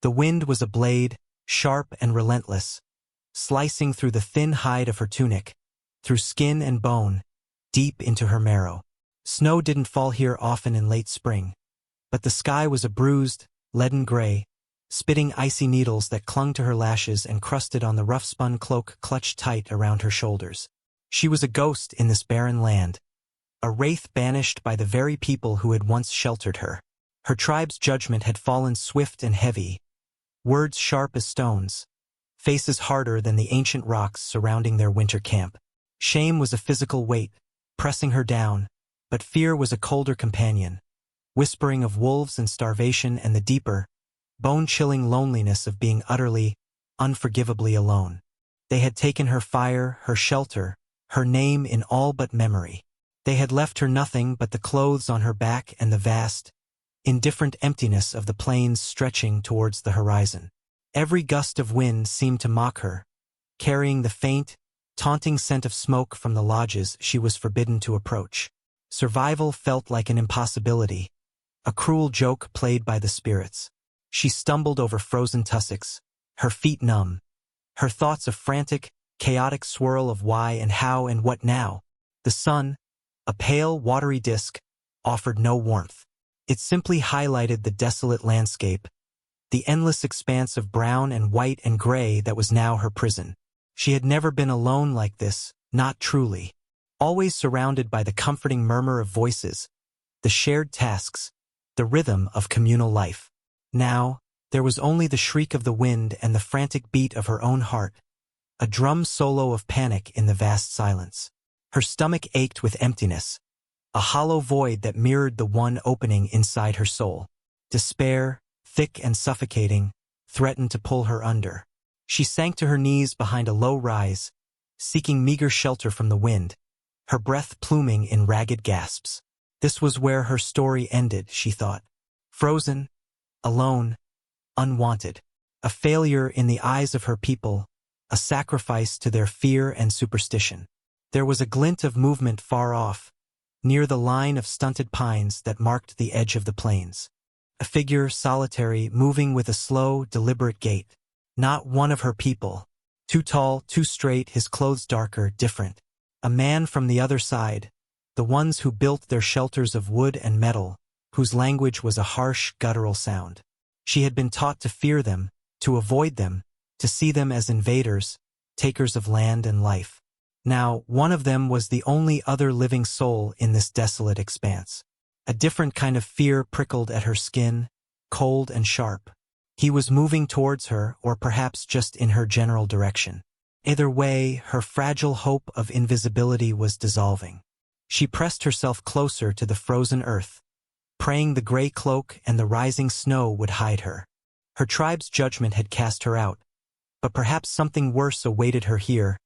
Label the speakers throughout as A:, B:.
A: The wind was a blade, sharp and relentless, slicing through the thin hide of her tunic, through skin and bone, deep into her marrow. Snow didn't fall here often in late spring, but the sky was a bruised, leaden gray, spitting icy needles that clung to her lashes and crusted on the rough-spun cloak clutched tight around her shoulders. She was a ghost in this barren land, a wraith banished by the very people who had once sheltered her. Her tribe's judgment had fallen swift and heavy, words sharp as stones, faces harder than the ancient rocks surrounding their winter camp. Shame was a physical weight, pressing her down, but fear was a colder companion, whispering of wolves and starvation and the deeper, bone-chilling loneliness of being utterly, unforgivably alone. They had taken her fire, her shelter, her name in all but memory. They had left her nothing but the clothes on her back and the vast, indifferent emptiness of the plains stretching towards the horizon. Every gust of wind seemed to mock her, carrying the faint, taunting scent of smoke from the lodges she was forbidden to approach. Survival felt like an impossibility, a cruel joke played by the spirits. She stumbled over frozen tussocks, her feet numb, her thoughts a frantic, chaotic swirl of why and how and what now. The sun, a pale, watery disk, offered no warmth. It simply highlighted the desolate landscape, the endless expanse of brown and white and gray that was now her prison. She had never been alone like this, not truly. Always surrounded by the comforting murmur of voices, the shared tasks, the rhythm of communal life. Now, there was only the shriek of the wind and the frantic beat of her own heart, a drum solo of panic in the vast silence. Her stomach ached with emptiness, a hollow void that mirrored the one opening inside her soul. Despair, thick and suffocating, threatened to pull her under. She sank to her knees behind a low rise, seeking meager shelter from the wind, her breath pluming in ragged gasps. This was where her story ended, she thought. Frozen, alone, unwanted, a failure in the eyes of her people, a sacrifice to their fear and superstition. There was a glint of movement far off, near the line of stunted pines that marked the edge of the plains. A figure, solitary, moving with a slow, deliberate gait. Not one of her people. Too tall, too straight, his clothes darker, different. A man from the other side, the ones who built their shelters of wood and metal, whose language was a harsh, guttural sound. She had been taught to fear them, to avoid them, to see them as invaders, takers of land and life. Now, one of them was the only other living soul in this desolate expanse. A different kind of fear prickled at her skin, cold and sharp. He was moving towards her, or perhaps just in her general direction. Either way, her fragile hope of invisibility was dissolving. She pressed herself closer to the frozen earth, praying the gray cloak and the rising snow would hide her. Her tribe's judgment had cast her out, but perhaps something worse awaited her here,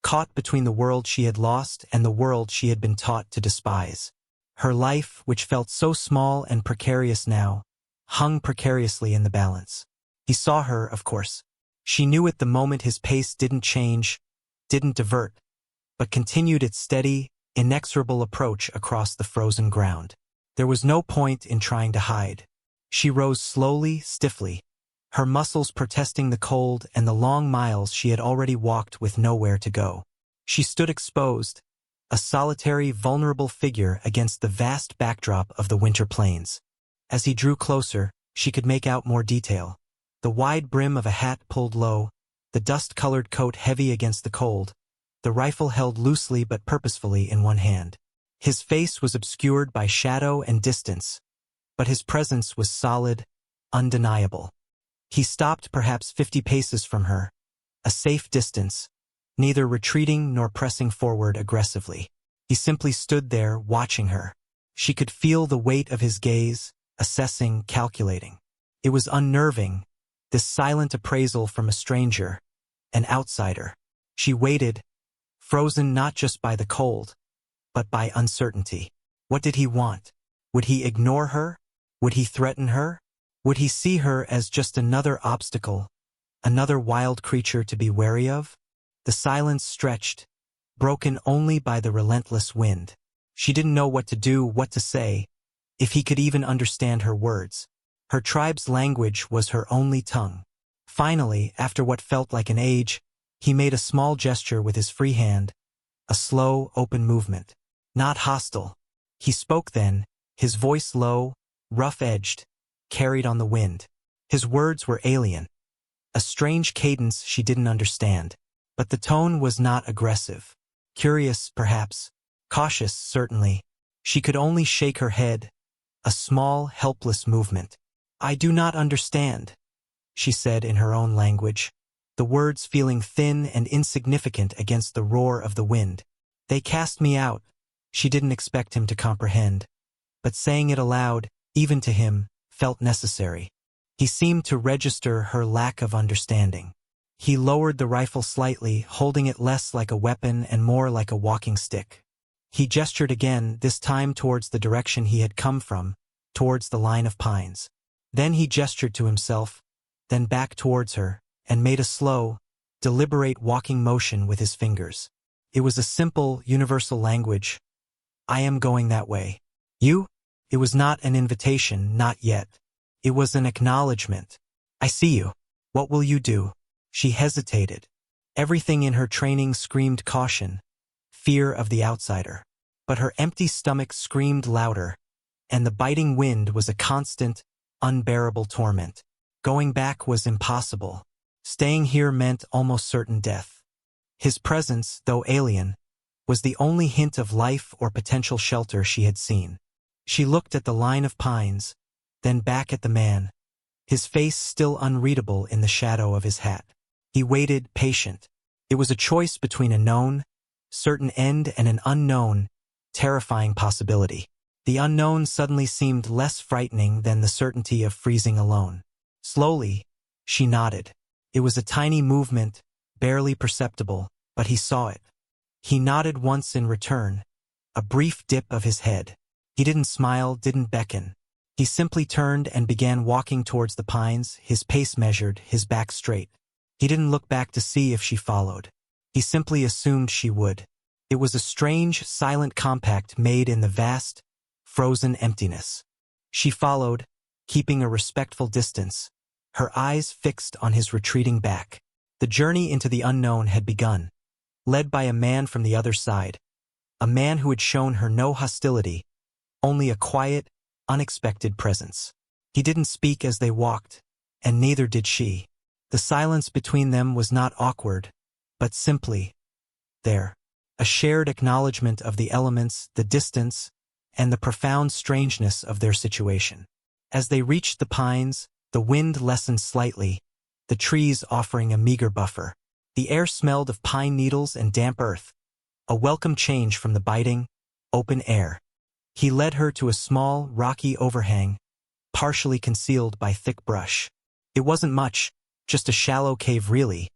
A: caught between the world she had lost and the world she had been taught to despise. Her life, which felt so small and precarious now, hung precariously in the balance. He saw her, of course. She knew it the moment his pace didn't change, didn't divert, but continued its steady, inexorable approach across the frozen ground. There was no point in trying to hide. She rose slowly, stiffly, her muscles protesting the cold and the long miles she had already walked with nowhere to go. She stood exposed, a solitary, vulnerable figure against the vast backdrop of the winter plains. As he drew closer, she could make out more detail. The wide brim of a hat pulled low, the dust-colored coat heavy against the cold, the rifle held loosely but purposefully in one hand. His face was obscured by shadow and distance, but his presence was solid, undeniable. He stopped perhaps 50 paces from her, a safe distance, neither retreating nor pressing forward aggressively. He simply stood there, watching her. She could feel the weight of his gaze, assessing, calculating. It was unnerving, this silent appraisal from a stranger, an outsider. She waited, frozen not just by the cold, but by uncertainty. What did he want? Would he ignore her? Would he threaten her? Would he see her as just another obstacle, another wild creature to be wary of? The silence stretched, broken only by the relentless wind. She didn't know what to do, what to say, if he could even understand her words. Her tribe's language was her only tongue. Finally, after what felt like an age, he made a small gesture with his free hand, a slow, open movement. Not hostile. He spoke then, his voice low, rough-edged, carried on the wind. His words were alien. A strange cadence she didn't understand. But the tone was not aggressive. Curious, perhaps. Cautious, certainly. She could only shake her head. A small, helpless movement. "I do not understand," she said in her own language, the words feeling thin and insignificant against the roar of the wind. "They cast me out." She didn't expect him to comprehend. But saying it aloud, even to him, felt necessary. He seemed to register her lack of understanding. He lowered the rifle slightly, holding it less like a weapon and more like a walking stick. He gestured again, this time towards the direction he had come from, towards the line of pines. Then he gestured to himself, then back towards her, and made a slow, deliberate walking motion with his fingers. It was a simple, universal language. "I am going that way." "You?" It was not an invitation, not yet. It was an acknowledgement. "I see you. What will you do?" She hesitated. Everything in her training screamed caution, fear of the outsider. But her empty stomach screamed louder, and the biting wind was a constant, unbearable torment. Going back was impossible. Staying here meant almost certain death. His presence, though alien, was the only hint of life or potential shelter she had seen. She looked at the line of pines, then back at the man, his face still unreadable in the shadow of his hat. He waited, patient. It was a choice between a known, certain end and an unknown, terrifying possibility. The unknown suddenly seemed less frightening than the certainty of freezing alone. Slowly, she nodded. It was a tiny movement, barely perceptible, but he saw it. He nodded once in return, a brief dip of his head. He didn't smile, didn't beckon. He simply turned and began walking towards the pines, his pace measured, his back straight. He didn't look back to see if she followed. He simply assumed she would. It was a strange, silent compact made in the vast, frozen emptiness. She followed, keeping a respectful distance, her eyes fixed on his retreating back. The journey into the unknown had begun, led by a man from the other side, a man who had shown her no hostility, only a quiet, unexpected presence. He didn't speak as they walked, and neither did she. The silence between them was not awkward, but simply there. A shared acknowledgement of the elements, the distance, and the profound strangeness of their situation. As they reached the pines, the wind lessened slightly, the trees offering a meager buffer. The air smelled of pine needles and damp earth, a welcome change from the biting, open air. He led her to a small, rocky overhang, partially concealed by thick brush. It wasn't much, just a shallow cave really,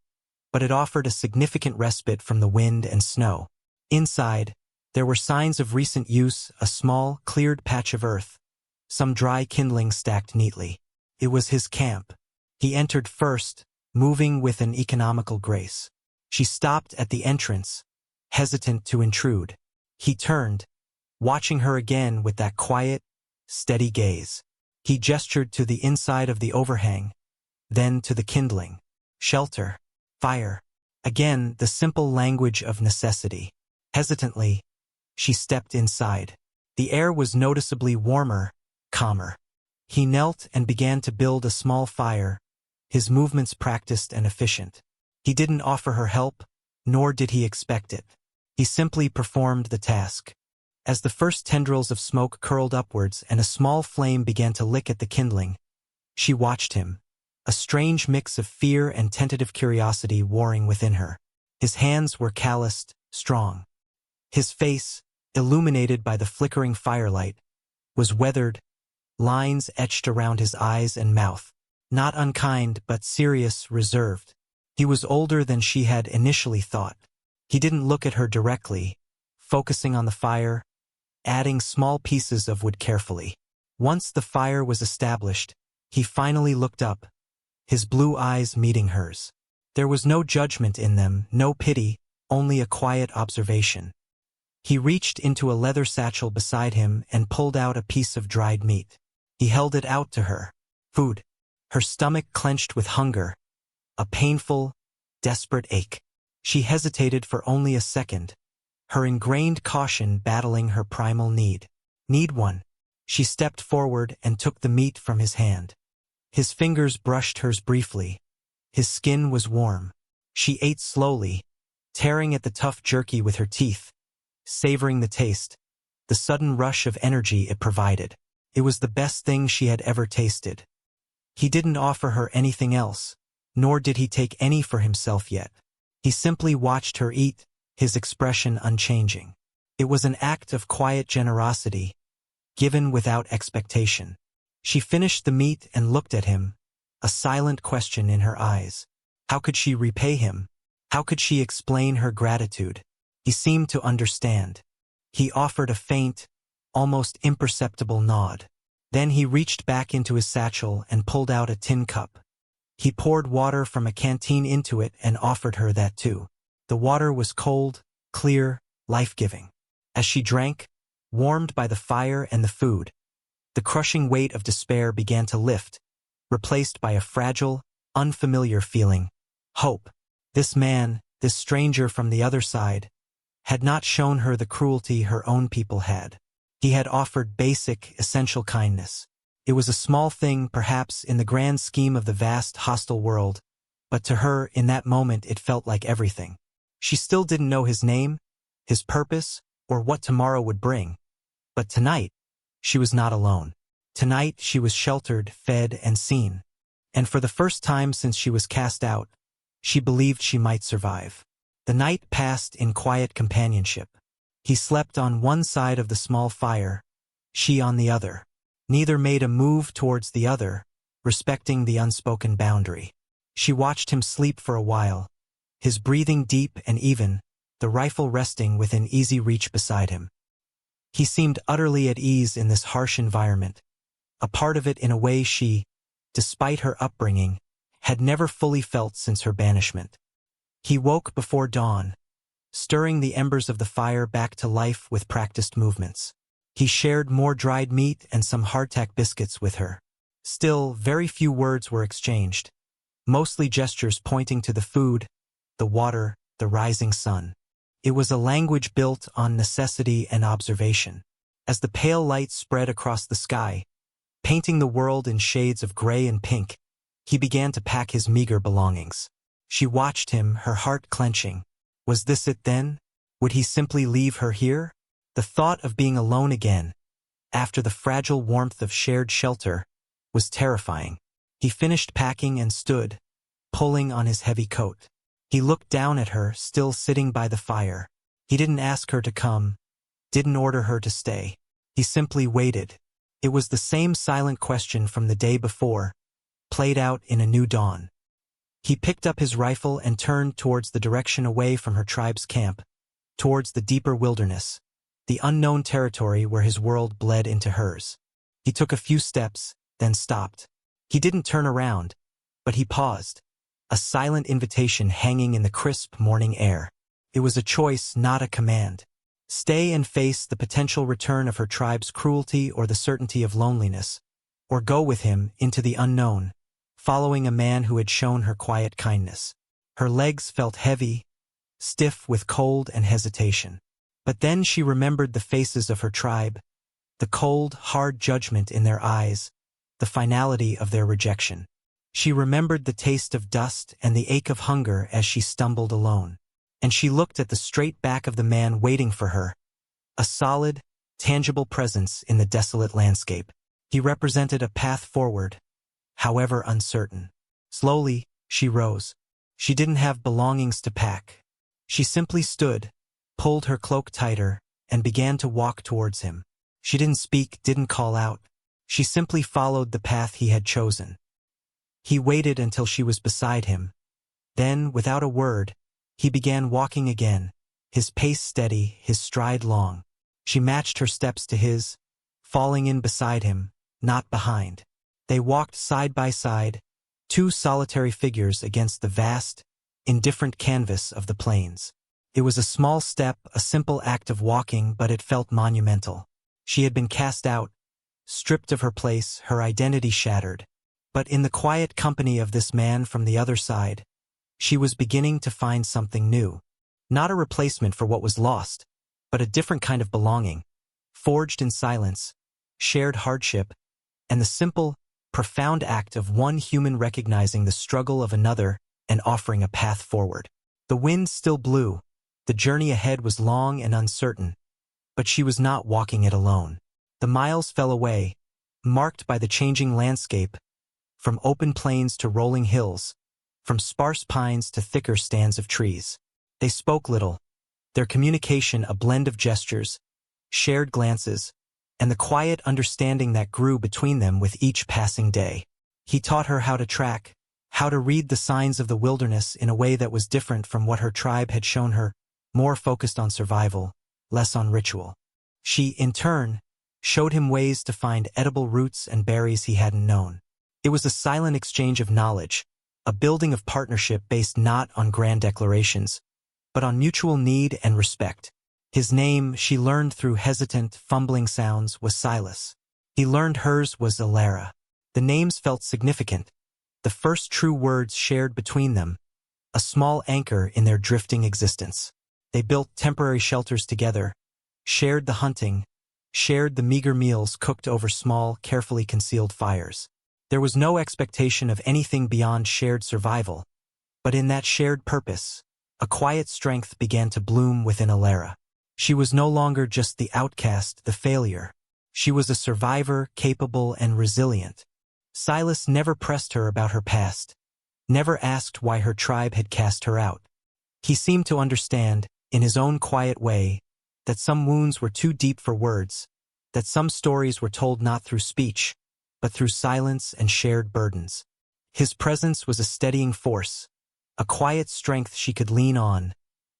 A: but it offered a significant respite from the wind and snow. Inside, there were signs of recent use, a small, cleared patch of earth, some dry kindling stacked neatly. It was his camp. He entered first, moving with an economical grace. She stopped at the entrance, hesitant to intrude. He turned, watching her again with that quiet, steady gaze. He gestured to the inside of the overhang, then to the kindling. Shelter. Fire. Again, the simple language of necessity. Hesitantly, she stepped inside. The air was noticeably warmer, calmer. He knelt and began to build a small fire, his movements practiced and efficient. He didn't offer her help, nor did he expect it. He simply performed the task. As the first tendrils of smoke curled upwards and a small flame began to lick at the kindling, she watched him, a strange mix of fear and tentative curiosity warring within her. His hands were calloused, strong. His face, illuminated by the flickering firelight, was weathered, lines etched around his eyes and mouth. Not unkind, but serious, reserved. He was older than she had initially thought. He didn't look at her directly, focusing on the fire, adding small pieces of wood carefully. Once the fire was established, he finally looked up, his blue eyes meeting hers. There was no judgment in them, no pity, only a quiet observation. He reached into a leather satchel beside him and pulled out a piece of dried meat. He held it out to her. Food. Her stomach clenched with hunger, a painful, desperate ache. She hesitated for only a second, her ingrained caution battling her primal need. Need one. She stepped forward and took the meat from his hand. His fingers brushed hers briefly. His skin was warm. She ate slowly, tearing at the tough jerky with her teeth, savoring the taste, the sudden rush of energy it provided. It was the best thing she had ever tasted. He didn't offer her anything else, nor did he take any for himself yet. He simply watched her eat, his expression unchanging. It was an act of quiet generosity, given without expectation. She finished the meat and looked at him, a silent question in her eyes. How could she repay him? How could she explain her gratitude? He seemed to understand. He offered a faint, almost imperceptible nod. Then he reached back into his satchel and pulled out a tin cup. He poured water from a canteen into it and offered her that too. The water was cold, clear, life-giving. As she drank, warmed by the fire and the food, the crushing weight of despair began to lift, replaced by a fragile, unfamiliar feeling. Hope. This man, this stranger from the other side, had not shown her the cruelty her own people had. He had offered basic, essential kindness. It was a small thing, perhaps, in the grand scheme of the vast, hostile world, but to her, in that moment, it felt like everything. She still didn't know his name, his purpose, or what tomorrow would bring. But tonight, she was not alone. Tonight, she was sheltered, fed, and seen. And for the first time since she was cast out, she believed she might survive. The night passed in quiet companionship. He slept on one side of the small fire, she on the other. Neither made a move towards the other, respecting the unspoken boundary. She watched him sleep for a while, his breathing deep and even, the rifle resting within easy reach beside him. He seemed utterly at ease in this harsh environment, a part of it in a way she, despite her upbringing, had never fully felt since her banishment. He woke before dawn, stirring the embers of the fire back to life with practiced movements. He shared more dried meat and some hardtack biscuits with her. Still, very few words were exchanged, mostly gestures pointing to the food, the water, the rising sun. It was a language built on necessity and observation. As the pale light spread across the sky, painting the world in shades of gray and pink, he began to pack his meager belongings. She watched him, her heart clenching. Was this it then? Would he simply leave her here? The thought of being alone again, after the fragile warmth of shared shelter, was terrifying. He finished packing and stood, pulling on his heavy coat. He looked down at her, still sitting by the fire. He didn't ask her to come, didn't order her to stay. He simply waited. It was the same silent question from the day before, played out in a new dawn. He picked up his rifle and turned towards the direction away from her tribe's camp, towards the deeper wilderness, the unknown territory where his world bled into hers. He took a few steps, then stopped. He didn't turn around, but he paused, a silent invitation hanging in the crisp morning air. It was a choice, not a command. Stay and face the potential return of her tribe's cruelty or the certainty of loneliness, or go with him into the unknown, following a man who had shown her quiet kindness. Her legs felt heavy, stiff with cold and hesitation. But then she remembered the faces of her tribe, the cold, hard judgment in their eyes, the finality of their rejection. She remembered the taste of dust and the ache of hunger as she stumbled alone. And she looked at the straight back of the man waiting for her, a solid, tangible presence in the desolate landscape. He represented a path forward, however uncertain. Slowly, she rose. She didn't have belongings to pack. She simply stood, pulled her cloak tighter, and began to walk towards him. She didn't speak, didn't call out. She simply followed the path he had chosen. He waited until she was beside him. Then, without a word, he began walking again, his pace steady, his stride long. She matched her steps to his, falling in beside him, not behind. They walked side by side, two solitary figures against the vast, indifferent canvas of the plains. It was a small step, a simple act of walking, but it felt monumental. She had been cast out, stripped of her place, her identity shattered. But in the quiet company of this man from the other side, she was beginning to find something new. Not a replacement for what was lost, but a different kind of belonging, forged in silence, shared hardship, and the simple, profound act of one human recognizing the struggle of another and offering a path forward. The wind still blew, the journey ahead was long and uncertain, but she was not walking it alone. The miles fell away, marked by the changing landscape, from open plains to rolling hills, from sparse pines to thicker stands of trees. They spoke little, their communication a blend of gestures, shared glances, and the quiet understanding that grew between them with each passing day. He taught her how to track, how to read the signs of the wilderness in a way that was different from what her tribe had shown her, more focused on survival, less on ritual. She, in turn, showed him ways to find edible roots and berries he hadn't known. It was a silent exchange of knowledge, a building of partnership based not on grand declarations, but on mutual need and respect. His name, she learned through hesitant, fumbling sounds, was Silas. He learned hers was Alara. The names felt significant, the first true words shared between them, a small anchor in their drifting existence. They built temporary shelters together, shared the hunting, shared the meager meals cooked over small, carefully concealed fires. There was no expectation of anything beyond shared survival, but in that shared purpose, a quiet strength began to bloom within Alara. She was no longer just the outcast, the failure. She was a survivor, capable and resilient. Silas never pressed her about her past, never asked why her tribe had cast her out. He seemed to understand, in his own quiet way, that some wounds were too deep for words, that some stories were told not through speech, but through silence and shared burdens. His presence was a steadying force, a quiet strength she could lean on,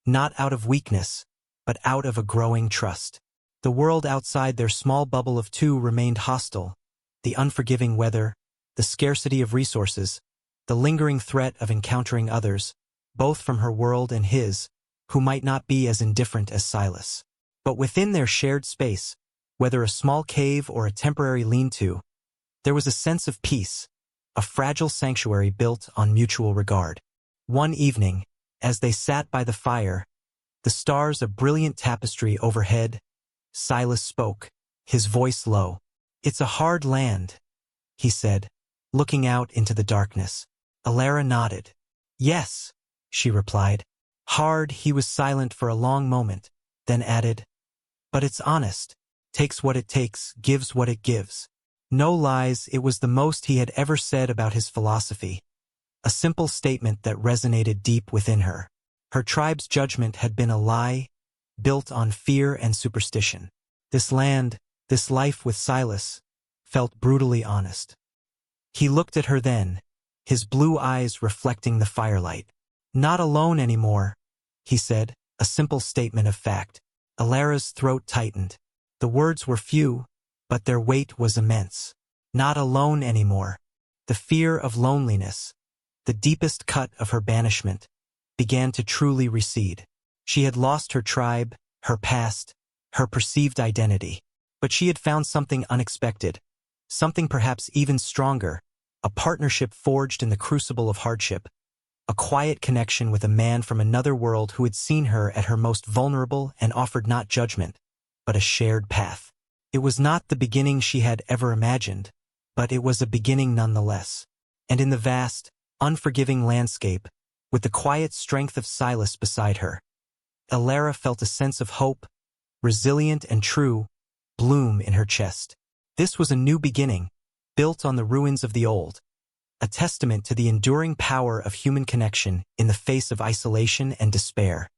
A: not out of weakness, but out of a growing trust. The world outside their small bubble of two remained hostile, the unforgiving weather, the scarcity of resources, the lingering threat of encountering others, both from her world and his, who might not be as indifferent as Silas. But within their shared space, whether a small cave or a temporary lean-to, there was a sense of peace, a fragile sanctuary built on mutual regard. One evening, as they sat by the fire, the stars a brilliant tapestry overhead, Silas spoke, his voice low. "It's a hard land," he said, looking out into the darkness. Alara nodded. "Yes," she replied. Hard, he was silent for a long moment, then added, "But it's honest, takes what it takes, gives what it gives." No lies, it was the most he had ever said about his philosophy, a simple statement that resonated deep within her. Her tribe's judgment had been a lie, built on fear and superstition. This land, this life with Silas, felt brutally honest. He looked at her then, his blue eyes reflecting the firelight. "Not alone anymore," he said, a simple statement of fact. Alara's throat tightened. The words were few, but their weight was immense. Not alone anymore. The fear of loneliness, the deepest cut of her banishment, began to truly recede. She had lost her tribe, her past, her perceived identity. But she had found something unexpected, something perhaps even stronger, a partnership forged in the crucible of hardship, a quiet connection with a man from another world who had seen her at her most vulnerable and offered not judgment, but a shared path. It was not the beginning she had ever imagined, but it was a beginning nonetheless. And in the vast, unforgiving landscape, with the quiet strength of Silas beside her, Alara felt a sense of hope, resilient and true, bloom in her chest. This was a new beginning, built on the ruins of the old, a testament to the enduring power of human connection in the face of isolation and despair.